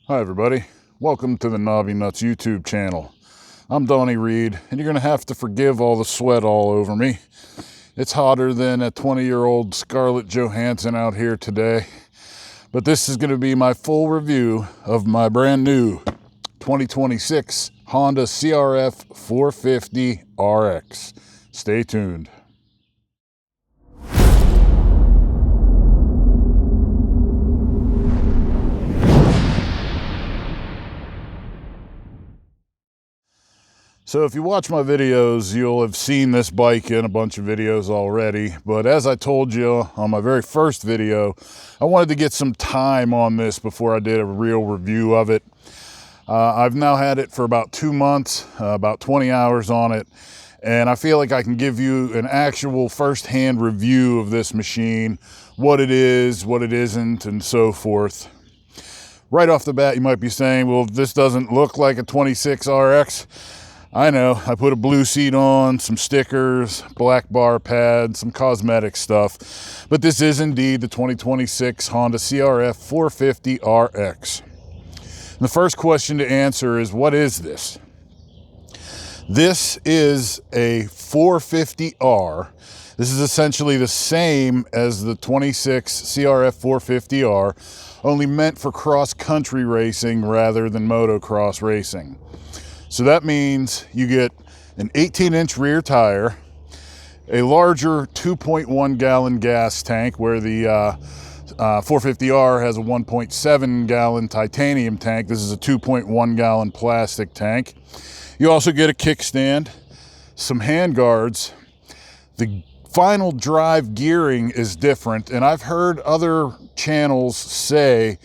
Hi everybody, welcome to the Knobbynuts YouTube channel. I'm Donnie Reed, and you're going to have to forgive all the sweat all over me. It's hotter than a 20-year-old Scarlett Johansson out here today. But this is going to be my full review of my brand new 2026 Honda CRF450RX. Stay tuned. So if you watch my videos, you'll have seen this bike in a bunch of videos already. But as I told you on my very first video, I wanted to get some time on this before I did a real review of it. I've now had it for about 2 months, about 20 hours on it. And I feel like I can give you an actual first-hand review of this machine, what it is, what it isn't, and so forth. Right off the bat, you might be saying, well, this doesn't look like a 26 RX. I know, I put a blue seat on, some stickers, black bar pad, some cosmetic stuff, but this is indeed the 2026 Honda CRF450RX. The first question to answer is, what is this? This is a 450R. This is essentially the same as the 26 CRF450R, only meant for cross-country racing rather than motocross racing. So that means you get an 18-inch rear tire, a larger 2.1 gallon gas tank where the 450R has a 1.7 gallon titanium tank. This is a 2.1 gallon plastic tank. You also get a kickstand, some hand guards. The final drive gearing is different, and I've heard other channels say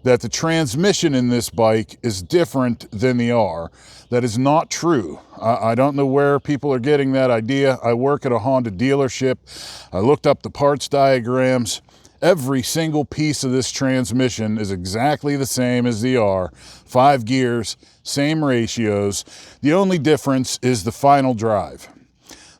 that the transmission in this bike is different than the R. That is not true. I don't know where people are getting that idea. I work at a Honda dealership. I looked up the parts diagrams. Every single piece of this transmission is exactly the same as the R. 5 gears, same ratios. The only difference is the final drive.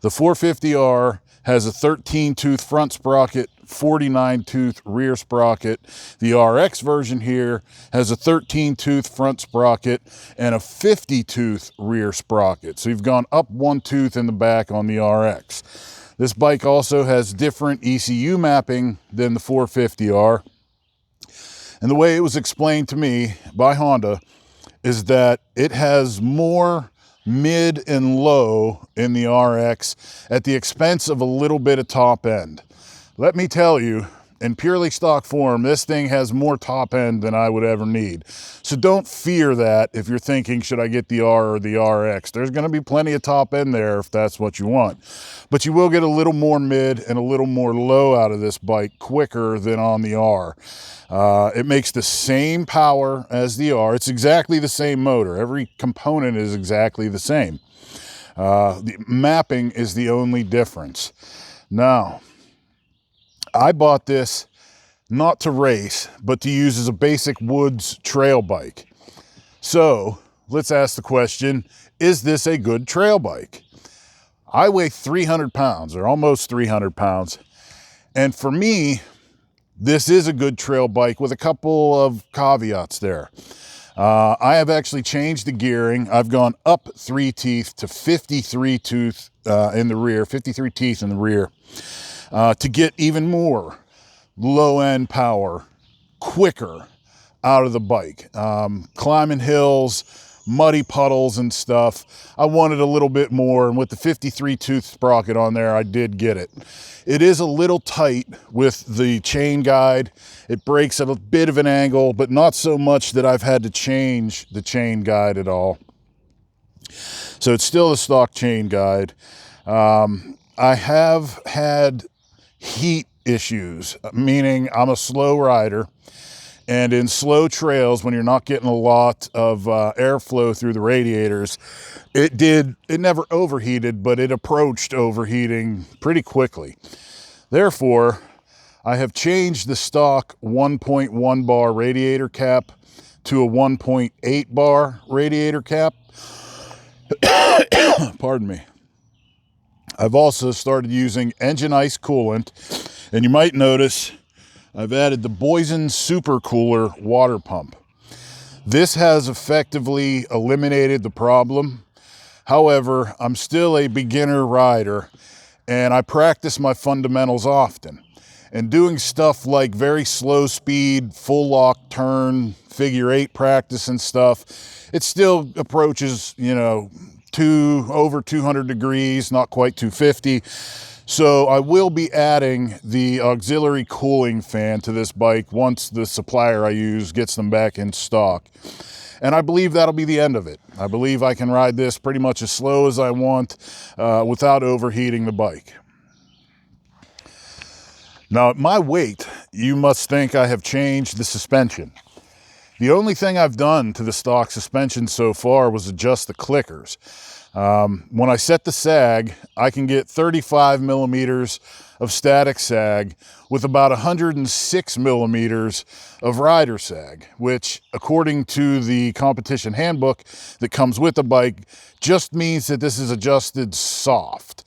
The 450R has a 13-tooth front sprocket, 49-tooth rear sprocket. The RX version here has a 13-tooth front sprocket and a 50-tooth rear sprocket. So you've gone up 1 tooth in the back on the RX. This bike also has different ECU mapping than the 450R. And the way it was explained to me by Honda is that it has more mid and low in the RX at the expense of a little bit of top end. Let me tell you, in purely stock form, this thing has more top end than I would ever need. So don't fear that if you're thinking, should I get the R or the RX? There's going to be plenty of top end there if that's what you want. But you will get a little more mid and a little more low out of this bike quicker than on the R. It makes the same power as the R. It's exactly the same motor. Every component is exactly the same. The mapping is the only difference. Now, I bought this not to race, but to use as a basic woods trail bike. So let's ask the question, is this a good trail bike? I weigh 300 pounds or almost 300 pounds. And for me, this is a good trail bike with a couple of caveats there. I have actually changed the gearing. I've gone up 3 teeth to 53 tooth in the rear, 53 teeth in the rear, to get even more low-end power quicker out of the bike. Climbing hills, muddy puddles and stuff, I wanted a little bit more, and with the 53 tooth sprocket on there, I did get it. It is a little tight with the chain guide. It breaks at a bit of an angle, but not so much that I've had to change the chain guide at all. So it's still a stock chain guide. I have had heat issues, meaning I'm a slow rider, and in slow trails, when you're not getting a lot of airflow through the radiators, it never overheated, but it approached overheating pretty quickly. Therefore, I have changed the stock 1.1 bar radiator cap to a 1.8 bar radiator cap. Pardon me. I've also started using engine ice coolant, and you might notice I've added the Boyesen Supercooler water pump. This has effectively eliminated the problem. However, I'm still a beginner rider and I practice my fundamentals often. And doing stuff like very slow speed, full lock turn, figure eight practice and stuff, it still approaches, you know, over 200 degrees, not quite 250. So I will be adding the auxiliary cooling fan to this bike once the supplier I use gets them back in stock. And I believe that'll be the end of it. I believe I can ride this pretty much as slow as I want without overheating the bike. Now, at my weight, you must think I have changed the suspension. The only thing I've done to the stock suspension so far was adjust the clickers. When I set the sag, I can get 35 millimeters of static sag with about 106 millimeters of rider sag, which, according to the competition handbook that comes with the bike, just means that this is adjusted soft.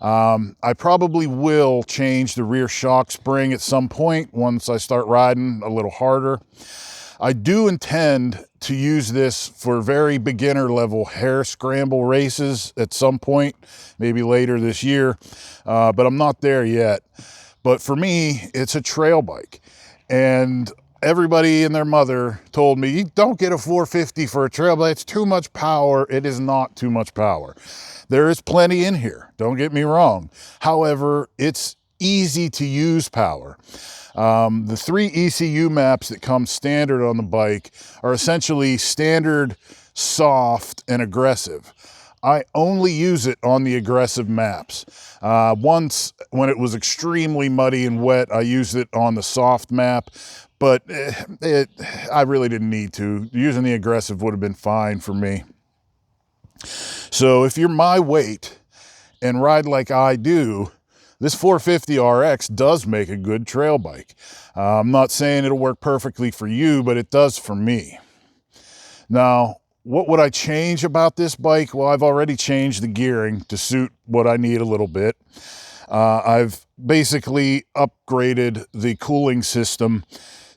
I probably will change the rear shock spring at some point once I start riding a little harder. I do intend to use this for very beginner level hare scramble races at some point, maybe later this year, but I'm not there yet. But for me, it's a trail bike. And everybody and their mother told me, you don't get a 450 for a trail bike, it's too much power. It is not too much power. There is plenty in here, don't get me wrong. However, it's easy to use power. The 3 ECU maps that come standard on the bike are essentially standard, soft, and aggressive. I only use it on the aggressive maps. Once, when it was extremely muddy and wet, I used it on the soft map, but I really didn't need to. Using the aggressive would have been fine for me. So if you're my weight and ride like I do, this 450RX does make a good trail bike. I'm not saying it'll work perfectly for you, but it does for me. Now, what would I change about this bike? Well, I've already changed the gearing to suit what I need a little bit. I've basically upgraded the cooling system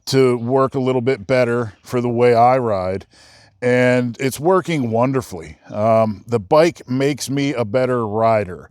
to work a little bit better for the way I ride, and it's working wonderfully. The bike makes me a better rider.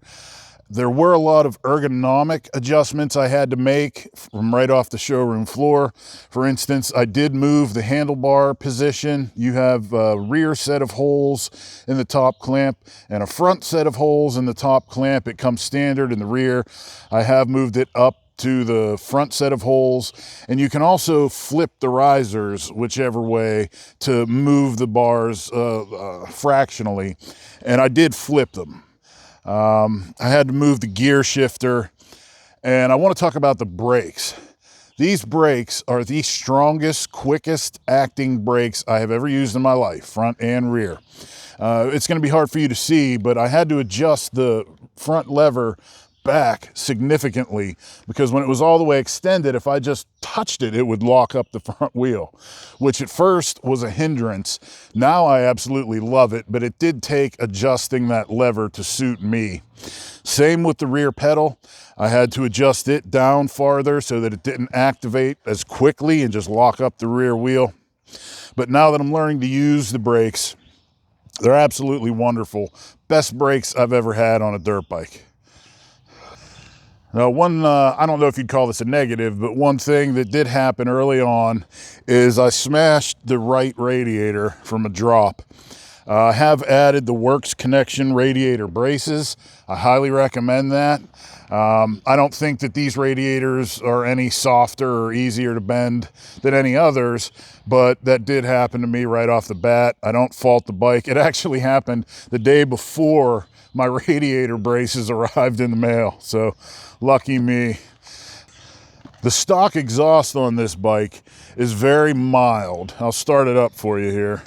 There were a lot of ergonomic adjustments I had to make from right off the showroom floor. For instance, I did move the handlebar position. You have a rear set of holes in the top clamp and a front set of holes in the top clamp. It comes standard in the rear. I have moved it up to the front set of holes, and you can also flip the risers whichever way to move the bars fractionally, and I did flip them. I had to move the gear shifter, and I want to talk about the brakes. These brakes are the strongest, quickest acting brakes I have ever used in my life, front and rear. It's going to be hard for you to see, but I had to adjust the front lever back significantly because when it was all the way extended, if I just touched it, it would lock up the front wheel, which at first was a hindrance. Now I absolutely love it, but it did take adjusting that lever to suit me. Same with the rear pedal. I had to adjust it down farther so that it didn't activate as quickly and just lock up the rear wheel. But now that I'm learning to use the brakes, they're absolutely wonderful. Best brakes I've ever had on a dirt bike. Now, I don't know if you'd call this a negative, but one thing that did happen early on is I smashed the right radiator from a drop. I have added the Works Connection radiator braces. I highly recommend that. I don't think that these radiators are any softer or easier to bend than any others, but that did happen to me right off the bat. I don't fault the bike. It actually happened the day before my radiator braces arrived in the mail, so lucky me. The stock exhaust on this bike is very mild. I'll start it up for you here.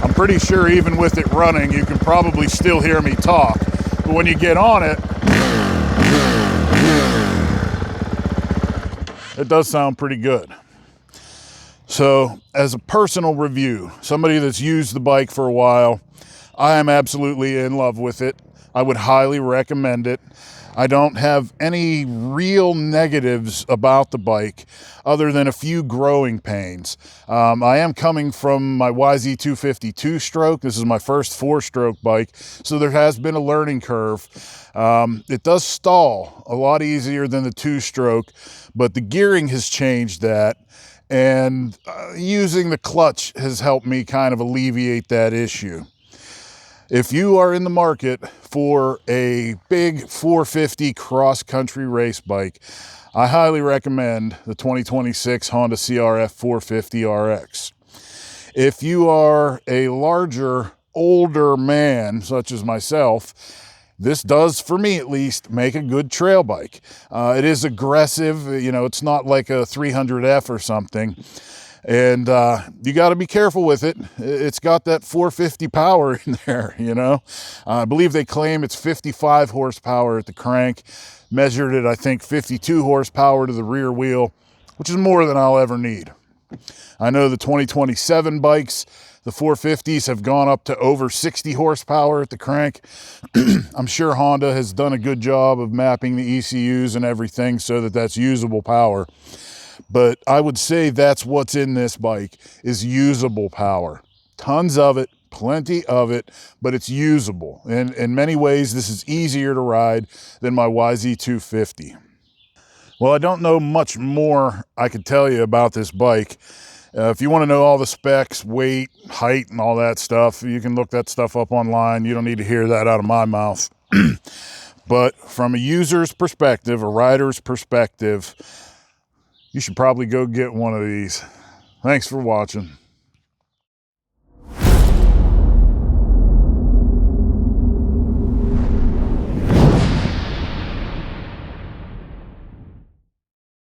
I'm pretty sure even with it running, you can probably still hear me talk, but when you get on it, it does sound pretty good. So as a personal review, somebody that's used the bike for a while, I am absolutely in love with it. I would highly recommend it. I don't have any real negatives about the bike other than a few growing pains. I am coming from my YZ250 2-stroke. This is my first 4-stroke bike, so there has been a learning curve. It does stall a lot easier than the 2-stroke, but the gearing has changed that, and using the clutch has helped me kind of alleviate that issue. If you are in the market for a big 450 cross-country race bike, I highly recommend the 2026 Honda CRF450RX. If you are a larger, older man, such as myself, this does, for me at least, make a good trail bike. It is aggressive, you know, it's not like a 300F or something. And you got to be careful with it. It's got that 450 power in there, you know. I believe they claim it's 55 horsepower at the crank. Measured it, I think, 52 horsepower to the rear wheel, which is more than I'll ever need. I know the 2027 bikes, the 450s, have gone up to over 60 horsepower at the crank. I'm sure Honda has done a good job of mapping the ECUs and everything so that that's usable power. But I would say that's what's in this bike, is usable power. Tons of it, plenty of it, but it's usable. And in many ways, this is easier to ride than my YZ250. Well, I don't know much more I could tell you about this bike. If you want to know all the specs, weight, height, and all that stuff, you can look that stuff up online. You don't need to hear that out of my mouth. But from a user's perspective, a rider's perspective, you should probably go get one of these. Thanks for watching.